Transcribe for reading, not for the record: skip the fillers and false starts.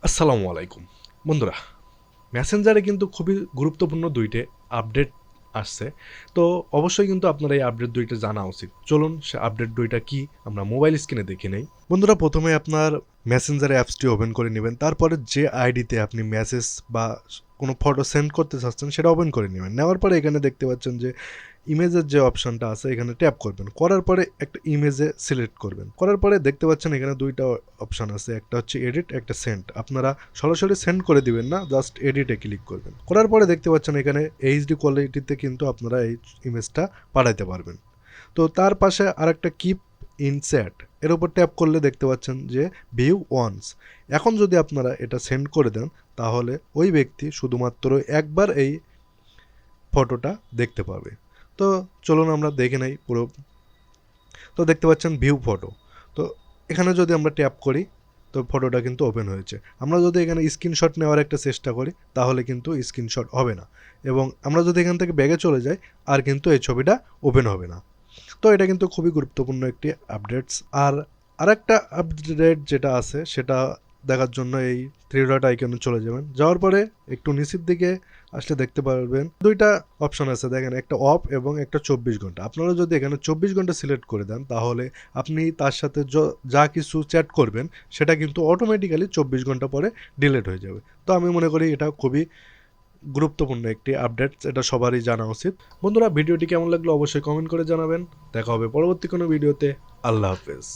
আসসালামু আলাইকুম বন্ধুরা, মেসেঞ্জারে কিন্তু খুবই গুরুত্বপূর্ণ দুইটে আপডেট আসছে। তো অবশ্যই কিন্তু আপনার এই আপডেট দুইটা জানা উচিত। চলুন সে আপডেট দুইটা কি আমরা মোবাইল স্ক্রিনে দেখে নেই। বন্ধুরা, প্রথমে আপনার মেসেঞ্জার অ্যাপসটি ওপেন করে নেবেন। তারপরে যে আইডিতে আপনি মেসেজ বা কোনো ফটো সেন্ড করতে চাচ্ছেন সেটা ওপেন করে নেবেন। নেওয়ার পরে এখানে দেখতে পাচ্ছেন যে ইমেজের যে অপশনটা আছে এখানে ট্যাপ করবেন। করার পরে একটা ইমেজে সিলেক্ট করবেন। করার পরে দেখতে পাচ্ছেন এখানে দুইটা অপশন আছে, একটা হচ্ছে এডিট, একটা সেন্ড। আপনারা সরাসরি সেন্ড করে দিবেন না, জাস্ট এডিটে ক্লিক করবেন। করার পরে দেখতে পাচ্ছেন এখানে এইচডি কোয়ালিটিতে কিন্তু আপনারা এই ইমেজটা পাঠাইতে পারবেন। তো তার পাশে আরেকটা কিপ ইনস্যাট এর উপর ট্যাপ করলে দেখতে পাচ্ছেন যে ভিউ ওয়ান্স। এখন যদি আপনারা এটা সেন্ড করে দেন তাহলে ওই ব্যক্তি শুধুমাত্র একবার এই ফটোটা দেখতে পাবে। তো চলুন আমরা দেখে নেই পুরো। তো দেখতে পাচ্ছেন ভিউ ফটো। তো এখানে যদি আমরা ট্যাপ করি তো ফটোটা কিন্তু ওপেন হয়েছে। আমরা যদি এখানে স্ক্রিনশট নেওয়ার একটা চেষ্টা করি তাহলে কিন্তু স্ক্রিনশট হবে না, এবং আমরা যদি এখান থেকে ব্যাগে চলে যাই আর কিন্তু এই ছবিটা ওপেন হবে না। তো এটা কিন্তু খুবই গুরুত্বপূর্ণ একটি আপডেটস। আর আরেকটা আপডেট যেটা আছে সেটা দেখার জন্য এই থ্রি ডট আইকনে চলে যাবেন। যাওয়ার পরে একটু নিচের দিকে আসলে দেখতে পারবেন দুইটা অপশন আছে, দেখেন একটা অফ এবং একটা 24 ঘন্টা। আপনারা যদি এখানে 24 ঘন্টা সিলেক্ট করে দেন তাহলে আপনি তার সাথে যা কিছু চ্যাট করবেন সেটা কিন্তু অটোমেটিক্যালি 24 ঘন্টা পরে ডিলিট হয়ে যাবে। তো আমি মনে করি এটা খুবই গুরুত্বপূর্ণ একটি আপডেট, এটা সবারই জানা উচিত। বন্ধুরা, ভিডিওটি কেমন লাগলো অবশ্যই কমেন্ট করে জানাবেন। দেখা হবে পরবর্তী কোনো ভিডিওতে। আল্লাহ হাফেজ।